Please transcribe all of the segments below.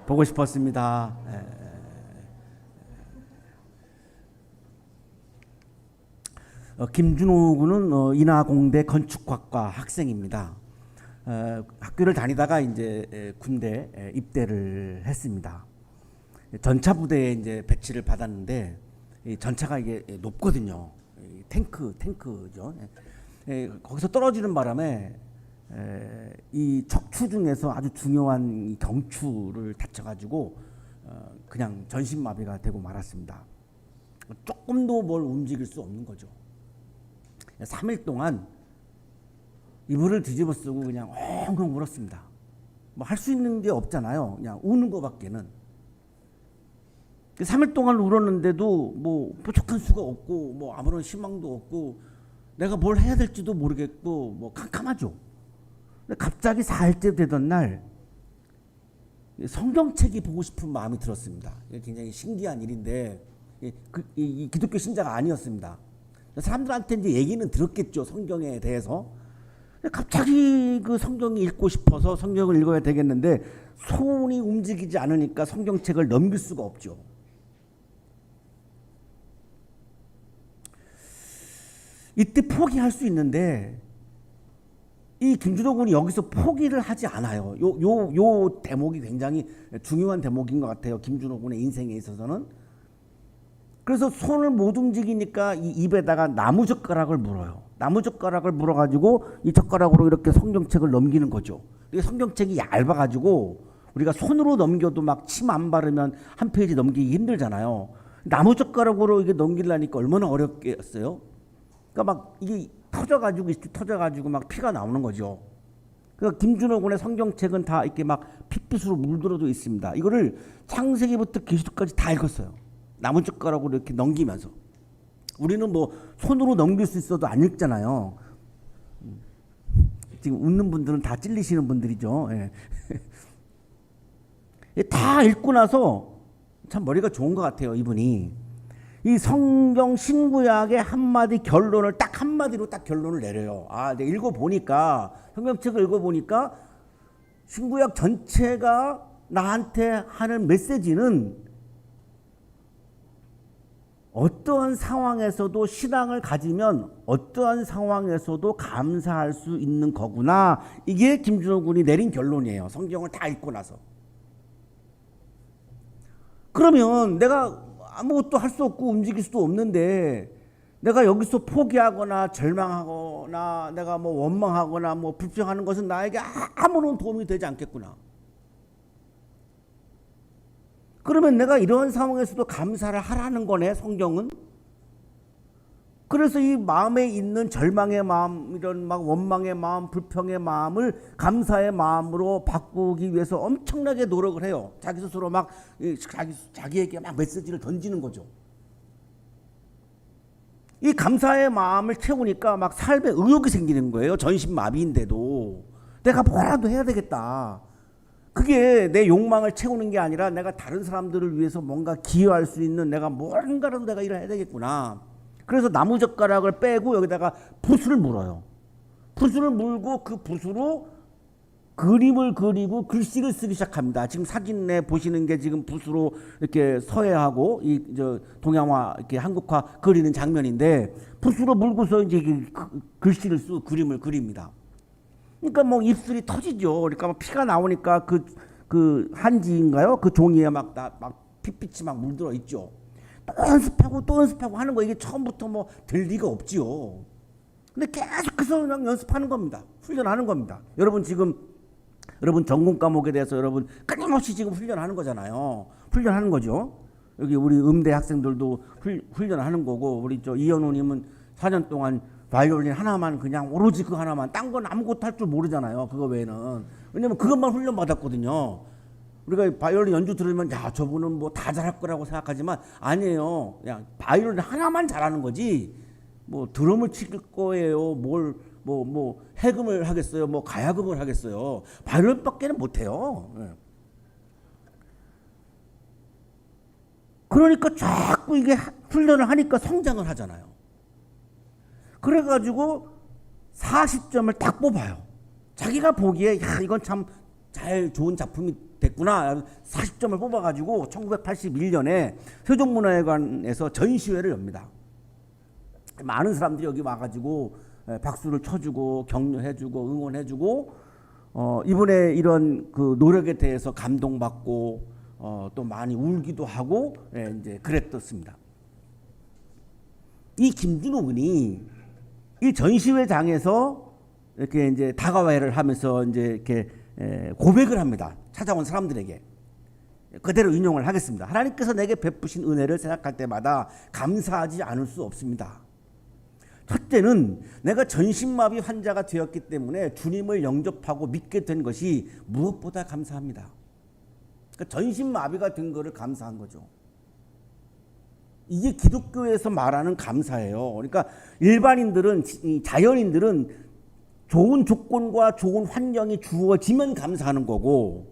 보고 싶었습니다. 김준호 군은 인하공대 건축학과 학생입니다. 학교를 다니다가 이제 군대 입대를 했습니다. 전차 부대에 이제 배치를 받았는데 이 전차가 이게 높거든요. 탱크죠. 거기서 떨어지는 바람에 이 척추 중에서 아주 중요한 이 경추를 다쳐가지고 그냥 전신마비가 되고 말았습니다. 조금도 뭘 움직일 수 없는 거죠. 3일 동안 이불을 뒤집어 쓰고 그냥 엉엉 울었습니다. 뭐 할 수 있는 게 없잖아요. 그냥 우는 거밖에는. 3일 동안 울었는데도 뭐 부족한 수가 없고 뭐 아무런 희망도 없고 내가 뭘 해야 될지도 모르겠고 뭐 캄캄하죠. 근데 갑자기 4일째 되던 날 성경책이 보고 싶은 마음이 들었습니다. 이게 굉장히 신기한 일인데 이 기독교 신자가 아니었습니다. 사람들한테 이제 얘기는 들었겠죠. 성경에 대해서. 갑자기 그 성경이 읽고 싶어서 성경을 읽어야 되겠는데 손이 움직이지 않으니까 성경책을 넘길 수가 없죠. 이때 포기할 수 있는데 이 김준호 군이 여기서 포기를 하지 않아요. 요 대목이 굉장히 중요한 대목인 것 같아요. 김준호 군의 인생에 있어서는. 그래서 손을 못 움직이니까 이 입에다가 나무젓가락을 물어요. 나무젓가락을 물어가지고 이 젓가락으로 이렇게 성경책을 넘기는 거죠. 이게 성경책이 얇아가지고 우리가 손으로 넘겨도 막 침 안 바르면 한 페이지 넘기기 힘들잖아요. 나무젓가락으로 이게 넘기려니까 얼마나 어렵겠어요. 그러니까 막 이게 터져가지고 막 피가 나오는 거죠. 그러니까 김준호 군의 성경책은 다 이렇게 막 핏빛으로 물들어도 있습니다. 이거를 창세기부터 계시록까지 다 읽었어요. 나무젓가락으로 이렇게 넘기면서. 우리는 뭐 손으로 넘길 수 있어도 안 읽잖아요. 지금 웃는 분들은 다 찔리시는 분들이죠. 다 읽고 나서 참 머리가 좋은 것 같아요, 이분이. 이 성경 신구약의 한마디 결론을 딱 한마디로 딱 결론을 내려요. 내가 읽어보니까, 성경책을 읽어보니까 신구약 전체가 나한테 하는 메시지는 어떠한 상황에서도 신앙을 가지면 어떠한 상황에서도 감사할 수 있는 거구나. 이게 김준호 군이 내린 결론이에요. 성경을 다 읽고 나서. 그러면 내가 아무것도 할 수 없고 움직일 수도 없는데 내가 여기서 포기하거나 절망하거나 내가 뭐 원망하거나 뭐 불평하는 것은 나에게 아무런 도움이 되지 않겠구나. 그러면 내가 이런 상황에서도 감사를 하라는 거네, 성경은. 그래서 이 마음에 있는 절망의 마음, 이런 막 원망의 마음, 불평의 마음을 감사의 마음으로 바꾸기 위해서 엄청나게 노력을 해요. 자기 스스로 막 자기에게 막 메시지를 던지는 거죠. 이 감사의 마음을 채우니까 막 삶에 의욕이 생기는 거예요. 전신마비인데도 내가 뭐라도 해야 되겠다. 그게 내 욕망을 채우는 게 아니라 내가 다른 사람들을 위해서 뭔가 기여할 수 있는 내가 뭔가라도 내가 일을 해야 되겠구나. 그래서 나무젓가락을 빼고 여기다가 붓을 물어요. 붓을 물고 그 붓으로 그림을 그리고 글씨를 쓰기 시작합니다. 지금 사진에 보시는 게 지금 붓으로 이렇게 서예하고 동양화 이렇게 한국화 그리는 장면인데 붓으로 물고서 이제 글씨를 쓰고 그림을 그립니다. 그러니까 뭐 입술이 터지죠. 그러니까 막 피가 나오니까 그 한지인가요? 그 종이에 막 핏빛이 막 물들어 있죠. 또 연습하고 하는 거 이게 처음부터 뭐 될 리가 없지요. 근데 계속해서 그냥 연습하는 겁니다. 훈련하는 겁니다. 여러분 전공 과목에 대해서 여러분 끊임없이 지금 훈련하는 거잖아요. 훈련하는 거죠. 여기 우리 음대 학생들도 훈련하는 거고 우리 이현우님은 4년 동안 바이올린 하나만 그냥 오로지 그 하나만 딴 건 아무것도 할 줄 모르잖아요. 그거 외에는. 왜냐면 그것만 훈련 받았거든요. 우리가 바이올린 연주 들으면 야 저분은 뭐 다 잘할 거라고 생각하지만 아니에요. 그냥 바이올린 하나만 잘하는 거지. 뭐 드럼을 칠 거예요. 뭐 해금을 하겠어요. 뭐 가야금을 하겠어요. 바이올린밖에는 못해요. 그러니까 자꾸 이게 훈련을 하니까 성장을 하잖아요. 그래가지고 40점을 딱 뽑아요. 자기가 보기에 야 이건 참 잘 좋은 작품이 됐구나. 40점을 뽑아가지고 1981년에 세종문화회관에서 전시회를 엽니다. 많은 사람들이 여기 와가지고 박수를 쳐주고 격려해주고 응원해주고 이분의 이런 그 노력에 대해서 감동받고 또 많이 울기도 하고 이제 그랬었습니다. 이 김준호 군이 이 전시회장에서 이렇게 이제 다가와를 하면서 이제 이렇게 고백을 합니다. 찾아온 사람들에게. 그대로 인용을 하겠습니다. 하나님께서 내게 베푸신 은혜를 생각할 때마다 감사하지 않을 수 없습니다. 첫째는 내가 전신마비 환자가 되었기 때문에 주님을 영접하고 믿게 된 것이 무엇보다 감사합니다. 그러니까 전신마비가 된 것을 감사한 거죠. 이게 기독교에서 말하는 감사예요. 그러니까 일반인들은, 자연인들은 좋은 조건과 좋은 환경이 주어지면 감사하는 거고,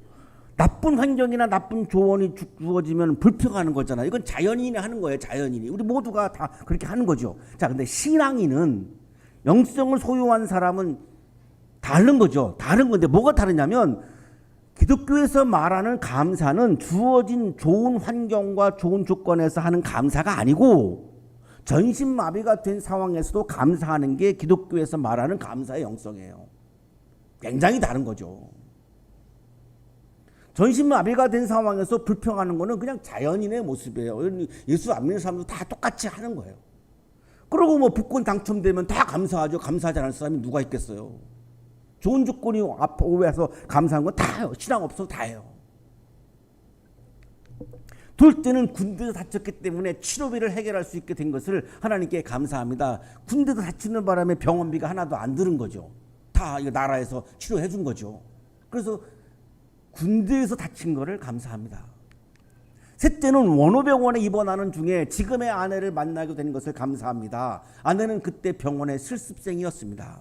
나쁜 환경이나 나쁜 조언이 주어지면 불평하는 거잖아요. 이건 자연인이 하는 거예요. 자연인이. 우리 모두가 다 그렇게 하는 거죠. 자, 근데 신앙인은, 영성을 소유한 사람은 다른 거죠. 다른 건데 뭐가 다르냐면, 기독교에서 말하는 감사는 주어진 좋은 환경과 좋은 조건에서 하는 감사가 아니고, 전신마비가 된 상황에서도 감사하는 게 기독교에서 말하는 감사의 영성이에요. 굉장히 다른 거죠. 전신마비가 된 상황에서 불평하는 거는 그냥 자연인의 모습이에요. 예수 안 믿는 사람도 다 똑같이 하는 거예요. 그리고 뭐 복권 당첨되면 다 감사하죠. 감사하지 않을 사람이 누가 있겠어요. 좋은 조건이 앞에 오면서 감사한 건 다예요. 신앙 없어도 다예요. 둘째는 군대에서 다쳤기 때문에 치료비를 해결할 수 있게 된 것을 하나님께 감사합니다. 군대에서 다치는 바람에 병원비가 하나도 안 들은 거죠. 다 이거 나라에서 치료해 준 거죠. 그래서 군대에서 다친 거를 감사합니다. 셋째는 원호병원에 입원하는 중에 지금의 아내를 만나게 된 것을 감사합니다. 아내는 그때 병원의 실습생이었습니다.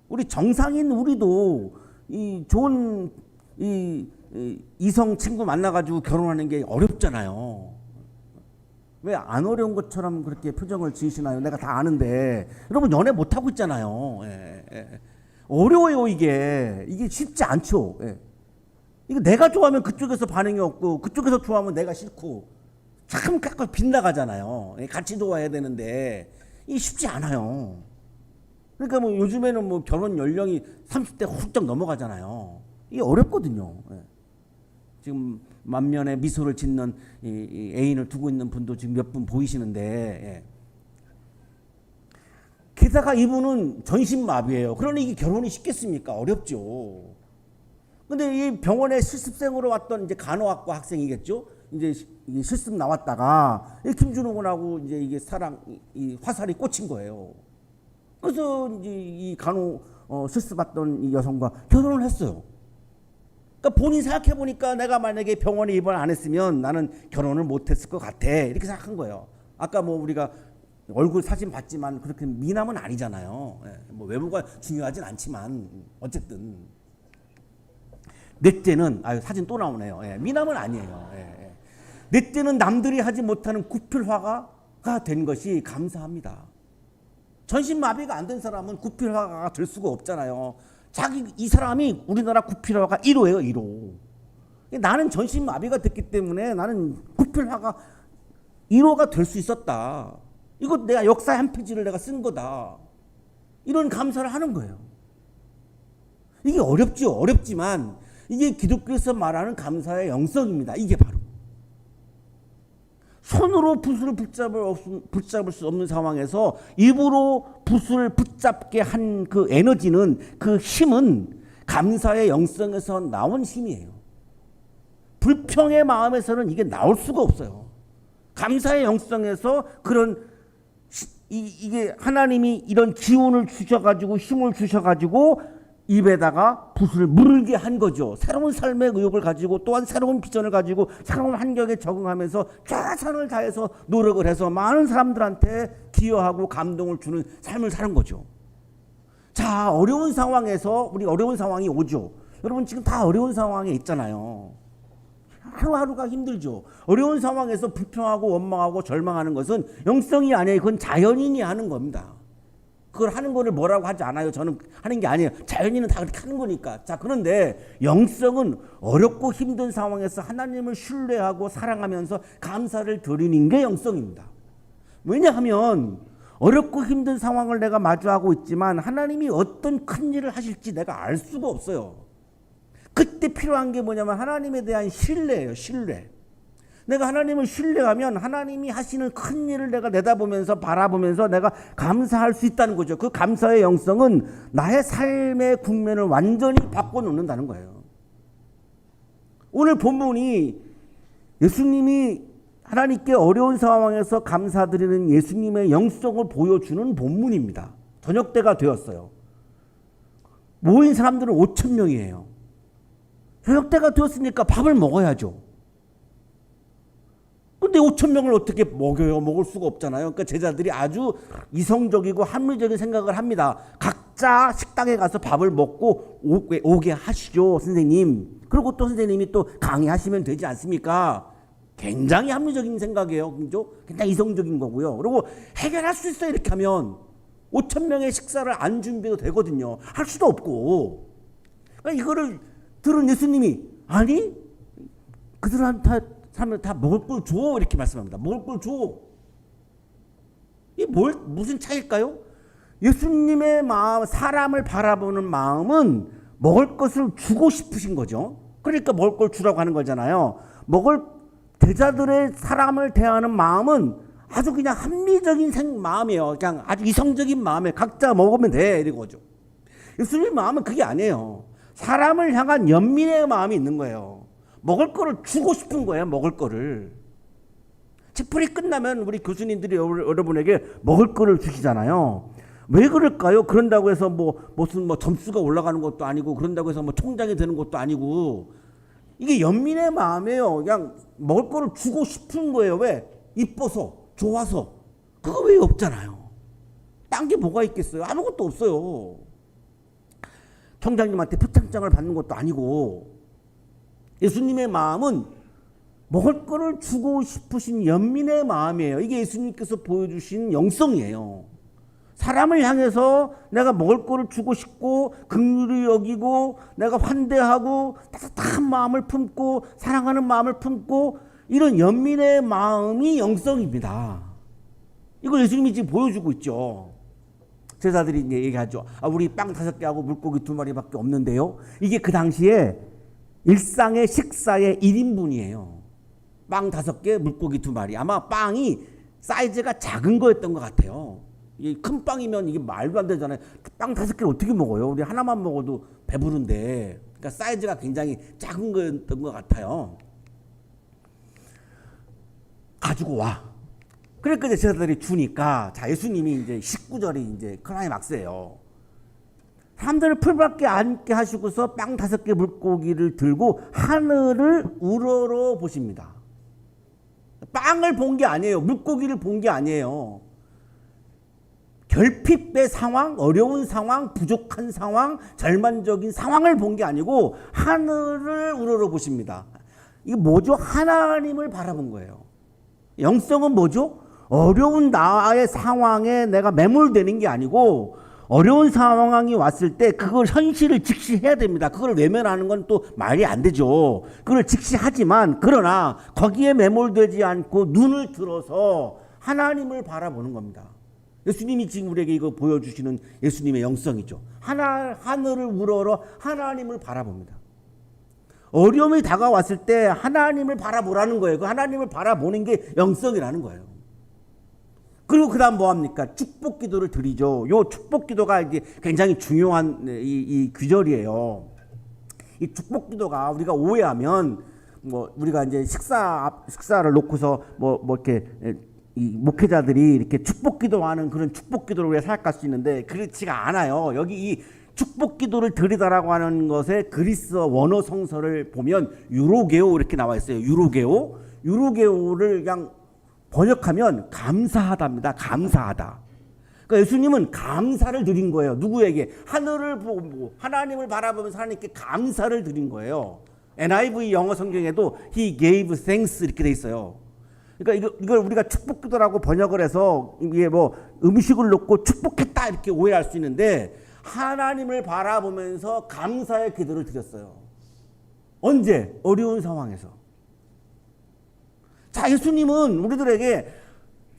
우리 정상인 우리도 이 좋은 이성 친구 만나가지고 결혼하는 게 어렵잖아요. 왜 안 어려운 것처럼 그렇게 표정을 지으시나요? 내가 다 아는데. 여러분 연애 못하고 있잖아요. 어려워요. 이게 쉽지 않죠. 이거 내가 좋아하면 그쪽에서 반응이 없고 그쪽에서 좋아하면 내가 싫고 참 가끔 빗나가잖아요. 같이 좋아해야 되는데 이게 쉽지 않아요. 그러니까 뭐 요즘에는 뭐 결혼 연령이 30대 훌쩍 넘어가잖아요. 이게 어렵거든요. 지금 만면에 미소를 짓는 이 애인을 두고 있는 분도 지금 몇 분 보이시는데, 게다가 이분은 전신마비예요. 그러니 이게 결혼이 쉽겠습니까? 어렵죠. 근데 이 병원에 실습생으로 왔던 이제 간호학과 학생이겠죠. 이제 실습 나왔다가 김준호 군하고 이제 이게 이 화살이 꽂힌 거예요. 그래서 이제 이 간호 실습 왔던 이 여성과 결혼을 했어요. 그러니까 본인 생각해 보니까 내가 만약에 병원에 입원 안 했으면 나는 결혼을 못 했을 것 같아. 이렇게 생각한 거예요. 아까 뭐 우리가 얼굴 사진 봤지만 그렇게 미남은 아니잖아요. 뭐 외모가 중요하진 않지만 어쨌든. 넷째는 사진 또 나오네요. 미남은 아니에요. 넷째는 남들이 하지 못하는 구필화가가 된 것이 감사합니다. 전신마비가 안 된 사람은 구필화가가 될 수가 없잖아요. 이 사람이 우리나라 구필화가 1호예요. 1호. 나는 전신마비가 됐기 때문에 나는 구필화가 1호가 될 수 있었다. 이거 내가 역사의 한 페이지를 내가 쓴 거다. 이런 감사를 하는 거예요. 이게 어렵죠. 어렵지만 이게 기독교에서 말하는 감사의 영성입니다. 이게 바로. 손으로 붓을 붙잡을 수 없는 상황에서 입으로 붓을 붙잡게 한 그 에너지는, 그 힘은 감사의 영성에서 나온 힘이에요. 불평의 마음에서는 이게 나올 수가 없어요. 감사의 영성에서 이게 하나님이 이런 기운을 주셔가지고 힘을 주셔가지고 입에다가 붓을 물게 한 거죠. 새로운 삶의 의욕을 가지고 또한 새로운 비전을 가지고 새로운 환경에 적응하면서 최선을 다해서 노력을 해서 많은 사람들한테 기여하고 감동을 주는 삶을 사는 거죠. 자, 어려운 상황에서 우리 어려운 상황이 오죠. 여러분 지금 다 어려운 상황에 있잖아요. 하루하루가 힘들죠. 어려운 상황에서 불평하고 원망하고 절망하는 것은 영성이 아니에요. 그건 자연인이 하는 겁니다. 그걸 하는 거를 뭐라고 하지 않아요. 저는 하는 게 아니에요. 자연인은 다 그렇게 하는 거니까. 자, 그런데 영성은 어렵고 힘든 상황에서 하나님을 신뢰하고 사랑하면서 감사를 드리는 게 영성입니다. 왜냐하면 어렵고 힘든 상황을 내가 마주하고 있지만 하나님이 어떤 큰 일을 하실지 내가 알 수가 없어요. 그때 필요한 게 뭐냐면 하나님에 대한 신뢰예요. 신뢰. 내가 하나님을 신뢰하면 하나님이 하시는 큰 일을 내가 내다보면서 바라보면서 내가 감사할 수 있다는 거죠. 그 감사의 영성은 나의 삶의 국면을 완전히 바꿔놓는다는 거예요. 오늘 본문이 예수님이 하나님께 어려운 상황에서 감사드리는 예수님의 영성을 보여주는 본문입니다. 저녁 때가 되었어요. 모인 사람들은 5천 명이에요. 저녁 때가 되었으니까 밥을 먹어야죠. 근데 5천 명을 어떻게 먹여요? 먹을 수가 없잖아요. 그러니까 제자들이 아주 이성적이고 합리적인 생각을 합니다. 각자 식당에 가서 밥을 먹고 오게 하시죠, 선생님. 그리고 또 선생님이 또 강의하시면 되지 않습니까? 굉장히 합리적인 생각이에요. 그죠? 굉장히 이성적인 거고요. 그리고 해결할 수 있어요. 이렇게 하면 5천 명의 식사를 안 준비도 되거든요. 할 수도 없고. 그러니까 이거를 들은 예수님이 아니 그들한테 사람들 다 먹을 걸 줘 이렇게 말씀합니다. 먹을 걸 줘. 이게 무슨 차이일까요? 예수님의 마음, 사람을 바라보는 마음은 먹을 것을 주고 싶으신 거죠. 그러니까 먹을 걸 주라고 하는 거잖아요. 제자들의 사람을 대하는 마음은 아주 그냥 합리적인 마음이에요. 그냥 아주 이성적인 마음에 각자 먹으면 돼 이런 거죠. 예수님의 마음은 그게 아니에요. 사람을 향한 연민의 마음이 있는 거예요. 먹을 거를 주고 싶은 거예요. 먹을 거를. 집풀이 끝나면 우리 교수님들이 여러분에게 먹을 거를 주시잖아요. 왜 그럴까요? 그런다고 해서 무슨 점수가 올라가는 것도 아니고 그런다고 해서 총장이 되는 것도 아니고 이게 연민의 마음이에요. 그냥 먹을 거를 주고 싶은 거예요. 왜? 이뻐서, 좋아서. 그거 왜 없잖아요. 딴 게 뭐가 있겠어요? 아무것도 없어요. 총장님한테 표창장을 받는 것도 아니고 예수님의 마음은 먹을 거를 주고 싶으신 연민의 마음이에요. 이게 예수님께서 보여주신 영성이에요. 사람을 향해서 내가 먹을 거를 주고 싶고 긍휼히 여기고 내가 환대하고 따뜻한 마음을 품고 사랑하는 마음을 품고 이런 연민의 마음이 영성입니다. 이걸 예수님이 지금 보여주고 있죠. 제자들이 이제 얘기하죠. 우리 빵 5개하고 물고기 2마리밖에 없는데요. 이게 그 당시에 일상의 식사의 1인분이에요. 빵 5개, 물고기 2마리. 아마 빵이 사이즈가 작은 거였던 것 같아요. 큰 빵이면 이게 말도 안 되잖아요. 빵 5개를 어떻게 먹어요? 우리 하나만 먹어도 배부른데. 그러니까 사이즈가 굉장히 작은 거였던 것 같아요. 가지고 와. 그러니까 이제 제자들이 주니까, 자, 예수님이 이제 19절이 이제 클라이막스예요. 사람들을 풀밖에 앉게 하시고서 빵 5개 물고기를 들고 하늘을 우러러 보십니다. 빵을 본 게 아니에요. 물고기를 본 게 아니에요. 결핍의 상황, 어려운 상황, 부족한 상황, 절망적인 상황을 본 게 아니고 하늘을 우러러 보십니다. 이게 뭐죠? 하나님을 바라본 거예요. 영성은 뭐죠? 어려운 나의 상황에 내가 매몰되는 게 아니고 어려운 상황이 왔을 때 그걸 현실을 직시해야 됩니다. 그걸 외면하는 건 또 말이 안 되죠. 그걸 직시하지만 그러나 거기에 매몰되지 않고 눈을 들어서 하나님을 바라보는 겁니다. 예수님이 지금 우리에게 이거 보여주시는 예수님의 영성이죠. 하늘을 우러러 하나님을 바라봅니다. 어려움이 다가왔을 때 하나님을 바라보라는 거예요. 그 하나님을 바라보는 게 영성이라는 거예요. 그리고 그 다음 뭐합니까? 축복 기도를 드리죠. 요 축복 기도가 이제 굉장히 중요한 이 규절이에요. 이 축복 기도가 우리가 오해하면 우리가 이제 식사를 놓고서 이렇게 이 목회자들이 이렇게 축복 기도하는 그런 축복 기도를 우리가 생각할 수 있는데 그렇지가 않아요. 여기 이 축복 기도를 드리다라고 하는 것에 그리스 원어 성서를 보면 유로게오 이렇게 나와 있어요. 유로게오를 그냥 번역하면 감사하다입니다. 감사하다. 그러니까 예수님은 감사를 드린 거예요. 누구에게? 하늘을 보고 하나님을 바라보면서 하나님께 감사를 드린 거예요. NIV 영어 성경에도 He gave thanks 이렇게 돼 있어요. 그러니까 이걸 우리가 축복기도라고 번역을 해서 이게 뭐 음식을 놓고 축복했다 이렇게 오해할 수 있는데 하나님을 바라보면서 감사의 기도를 드렸어요. 언제? 어려운 상황에서. 자, 예수님은 우리들에게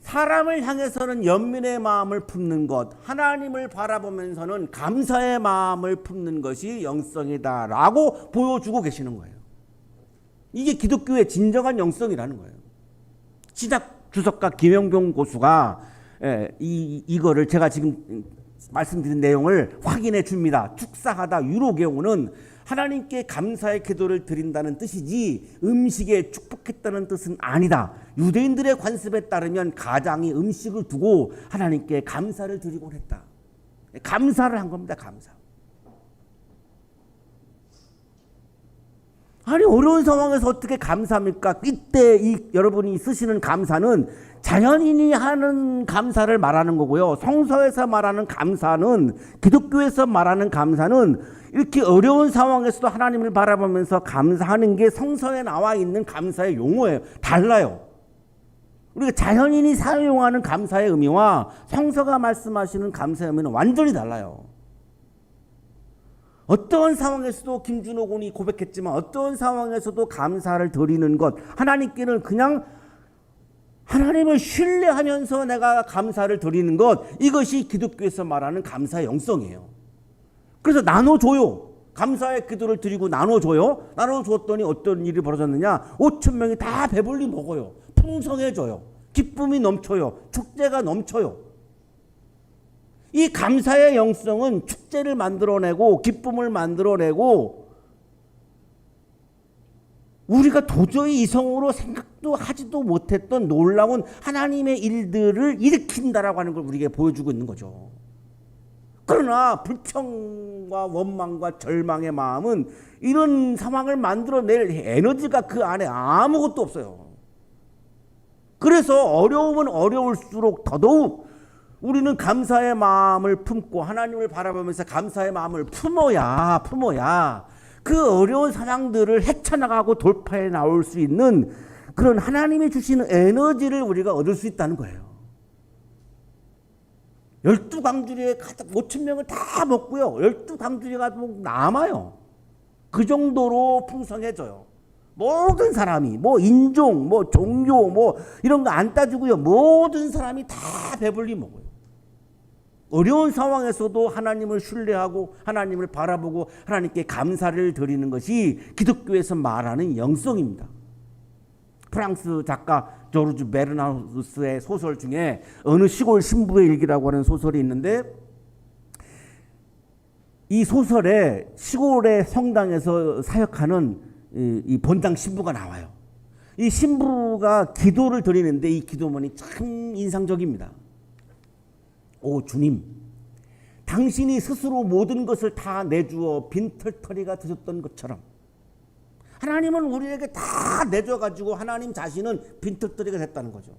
사람을 향해서는 연민의 마음을 품는 것, 하나님을 바라보면서는 감사의 마음을 품는 것이 영성이다라고 보여주고 계시는 거예요. 이게 기독교의 진정한 영성이라는 거예요. 신학 주석가 김영경 고수가 이거를 제가 지금 말씀드린 내용을 확인해 줍니다. 축사하다 유로게오는 하나님께 감사의 기도를 드린다는 뜻이지 음식에 축복했다는 뜻은 아니다. 유대인들의 관습에 따르면 가장이 음식을 두고 하나님께 감사를 드리곤 했다. 감사를 한 겁니다. 감사. 아니 어려운 상황에서 어떻게 감사합니까? 이때 여러분이 쓰시는 감사는 자연인이 하는 감사를 말하는 거고요. 성서에서 말하는 감사는, 기독교에서 말하는 감사는 이렇게 어려운 상황에서도 하나님을 바라보면서 감사하는 게 성서에 나와 있는 감사의 용어예요. 달라요. 우리가 자연인이 사용하는 감사의 의미와 성서가 말씀하시는 감사의 의미는 완전히 달라요. 어떠한 상황에서도 김준호 군이 고백했지만 어떠한 상황에서도 감사를 드리는 것, 하나님께는 그냥 하나님을 신뢰하면서 내가 감사를 드리는 것, 이것이 기독교에서 말하는 감사의 영성이에요. 그래서 나눠줘요. 감사의 기도를 드리고 나눠줘요. 나눠줬더니 어떤 일이 벌어졌느냐? 5천 명이 다 배불리 먹어요. 풍성해져요. 기쁨이 넘쳐요. 축제가 넘쳐요. 이 감사의 영성은 축제를 만들어내고 기쁨을 만들어내고 우리가 도저히 이성으로 생각도 하지도 못했던 놀라운 하나님의 일들을 일으킨다라고 하는 걸 우리에게 보여주고 있는 거죠. 그러나 불평과 원망과 절망의 마음은 이런 상황을 만들어낼 에너지가 그 안에 아무것도 없어요. 그래서 어려우면 어려울수록 더더욱 우리는 감사의 마음을 품고 하나님을 바라보면서 감사의 마음을 품어야 그 어려운 상황들을 헤쳐나가고 돌파해 나올 수 있는 그런 하나님이 주시는 에너지를 우리가 얻을 수 있다는 거예요. 12광주리에 5천 명을 다 먹고요. 12광주리가 남아요. 그 정도로 풍성해져요. 모든 사람이 인종, 종교, 이런 거 안 따지고요. 모든 사람이 다 배불리 먹어요. 어려운 상황에서도 하나님을 신뢰하고 하나님을 바라보고 하나님께 감사를 드리는 것이 기독교에서 말하는 영성입니다. 프랑스 작가 조르주 베르나우스의 소설 중에 어느 시골 신부의 일기라고 하는 소설이 있는데 이 소설에 시골의 성당에서 사역하는 이 본당 신부가 나와요. 이 신부가 기도를 드리는데 이 기도문이 참 인상적입니다. 오 주님, 당신이 스스로 모든 것을 다 내주어 빈털터리가 되셨던 것처럼 하나님은 우리에게 다 내줘가지고 하나님 자신은 빈털터리가 됐다는 거죠.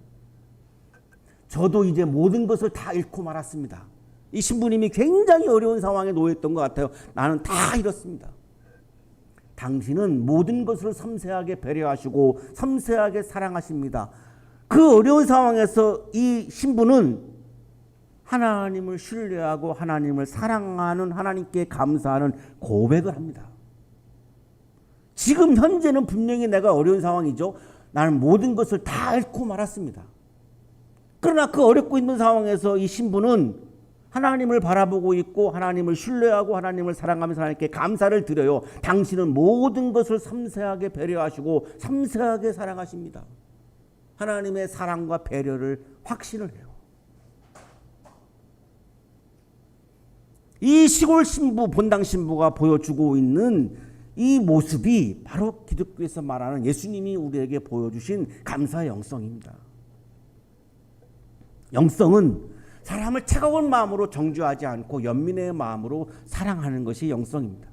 저도 이제 모든 것을 다 잃고 말았습니다. 이 신부님이 굉장히 어려운 상황에 놓였던 것 같아요. 나는 다 잃었습니다. 당신은 모든 것을 섬세하게 배려하시고 섬세하게 사랑하십니다. 그 어려운 상황에서 이 신부는 하나님을 신뢰하고 하나님을 사랑하는, 하나님께 감사하는 고백을 합니다. 지금 현재는 분명히 내가 어려운 상황이죠. 나는 모든 것을 다 잃고 말았습니다. 그러나 그 어렵고 있는 상황에서 이 신부는 하나님을 바라보고 있고 하나님을 신뢰하고 하나님을 사랑하면서 하나님께 감사를 드려요. 당신은 모든 것을 섬세하게 배려하시고 섬세하게 사랑하십니다. 하나님의 사랑과 배려를 확신을 해요. 이 시골 신부, 본당 신부가 보여주고 있는 이 모습이 바로 기독교에서 말하는 예수님이 우리에게 보여주신 감사의 영성입니다. 영성은 사람을 차가운 마음으로 정죄하지 않고 연민의 마음으로 사랑하는 것이 영성입니다.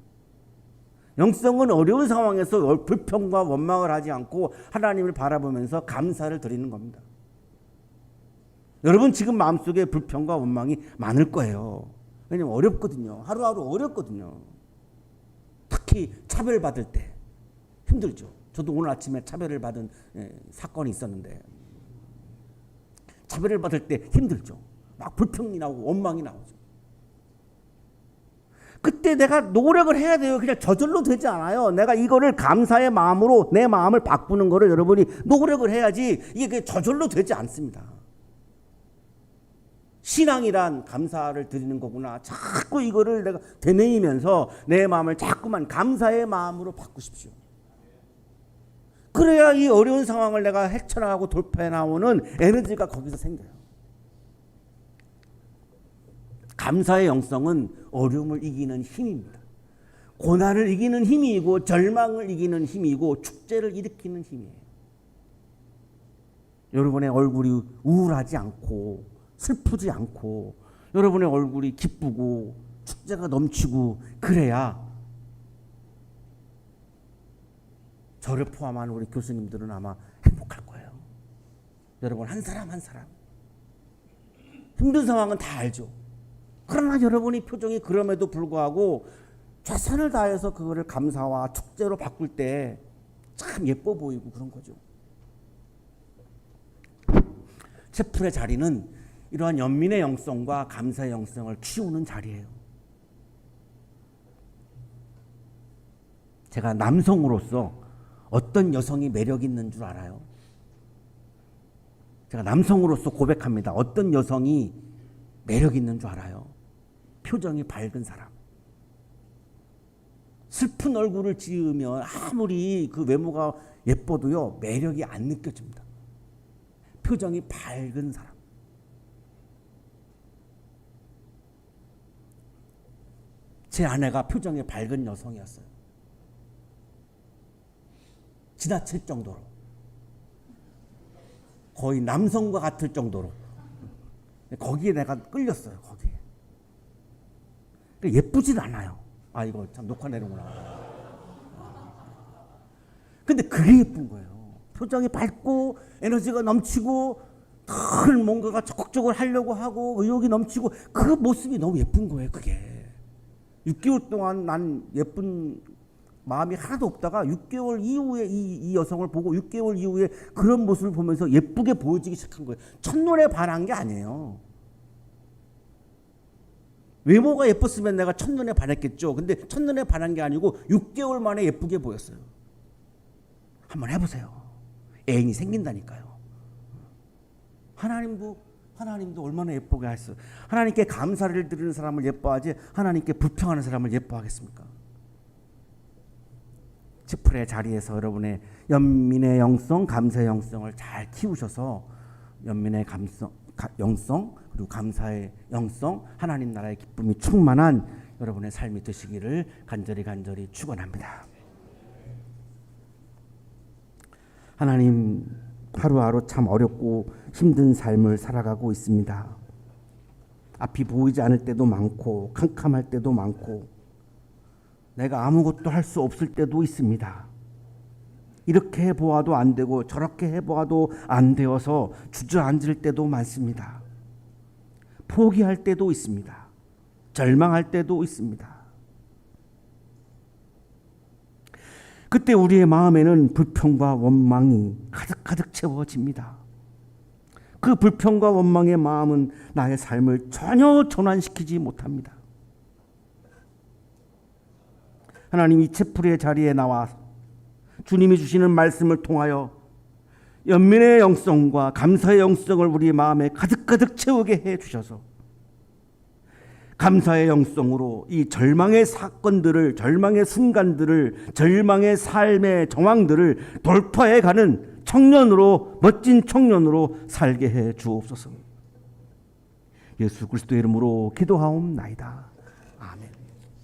영성은 어려운 상황에서 불평과 원망을 하지 않고 하나님을 바라보면서 감사를 드리는 겁니다. 여러분 지금 마음속에 불평과 원망이 많을 거예요. 왜냐면 어렵거든요. 하루하루 어렵거든요. 특히 차별받을 때 힘들죠. 저도 오늘 아침에 차별을 받은 사건이 있었는데 차별을 받을 때 힘들죠. 막 불평이 나오고 원망이 나오죠. 그때 내가 노력을 해야 돼요. 그냥 저절로 되지 않아요. 내가 이거를 감사의 마음으로 내 마음을 바꾸는 거를 여러분이 노력을 해야지 이게 저절로 되지 않습니다. 신앙이란 감사를 드리는 거구나. 자꾸 이거를 내가 되뇌이면서 내 마음을 자꾸만 감사의 마음으로 바꾸십시오. 그래야 이 어려운 상황을 내가 헤쳐나가고 돌파해 나오는 에너지가 거기서 생겨요. 감사의 영성은 어려움을 이기는 힘입니다. 고난을 이기는 힘이고 절망을 이기는 힘이고 축제를 일으키는 힘이에요. 여러분의 얼굴이 우울하지 않고 슬프지 않고 여러분의 얼굴이 기쁘고 축제가 넘치고 그래야 저를 포함한 우리 교수님들은 아마 행복할 거예요. 여러분 한 사람 한 사람 힘든 상황은 다 알죠. 그러나 여러분이 표정이 그럼에도 불구하고 최선을 다해서 그거를 감사와 축제로 바꿀 때 참 예뻐 보이고 그런 거죠. 채플의 자리는 이러한 연민의 영성과 감사의 영성을 키우는 자리예요. 제가 남성으로서 어떤 여성이 매력 있는 줄 알아요? 제가 남성으로서 고백합니다. 어떤 여성이 매력 있는 줄 알아요? 표정이 밝은 사람. 슬픈 얼굴을 지으면 아무리 그 외모가 예뻐도요 매력이 안 느껴집니다. 표정이 밝은 사람. 제 아내가 표정이 밝은 여성이었어요. 지나칠 정도로. 거의 남성과 같을 정도로. 거기에 내가 끌렸어요. 거기에. 예쁘진 않아요. 아 이거 참 녹화 내는구나. 근데 그게 예쁜 거예요. 표정이 밝고 에너지가 넘치고 늘 뭔가가 적극적으로 하려고 하고 의욕이 넘치고 그 모습이 너무 예쁜 거예요. 그게 6개월 동안 난 예쁜 마음이 하나도 없다가 6개월 이후에 이 여성을 보고 6개월 이후에 그런 모습을 보면서 예쁘게 보여지기 시작한 거예요. 첫눈에 반한 게 아니에요. 외모가 예뻤으면 내가 첫눈에 반했겠죠. 근데 첫눈에 반한 게 아니고 6개월 만에 예쁘게 보였어요. 한번 해보세요. 애인이 생긴다니까요. 하나님도 얼마나 예쁘게 하셨어요. 하나님께 감사를 드리는 사람을 예뻐하지 하나님께 불평하는 사람을 예뻐하겠습니까? 치플의 자리에서 여러분의 연민의 영성, 감사의 영성을 잘 키우셔서 연민의 영성 그리고 감사의 영성, 하나님 나라의 기쁨이 충만한 여러분의 삶이 되시기를 간절히 축원합니다. 하나님, 하루하루 참 어렵고 힘든 삶을 살아가고 있습니다. 앞이 보이지 않을 때도 많고 캄캄할 때도 많고 내가 아무것도 할 수 없을 때도 있습니다. 이렇게 해보아도 안 되고 저렇게 해보아도 안 되어서 주저앉을 때도 많습니다. 포기할 때도 있습니다. 절망할 때도 있습니다. 그때 우리의 마음에는 불평과 원망이 가득가득 채워집니다. 그 불평과 원망의 마음은 나의 삶을 전혀 전환시키지 못합니다. 하나님 이 채플의 자리에 나와 주님이 주시는 말씀을 통하여 연민의 영성과 감사의 영성을 우리 마음에 가득가득 채우게 해 주셔서 감사의 영성으로 이 절망의 사건들을, 절망의 순간들을, 절망의 삶의 정황들을 돌파해가는 청년으로, 멋진 청년으로 살게 해 주옵소서. 예수 그리스도의 이름으로 기도하옵나이다. 아멘.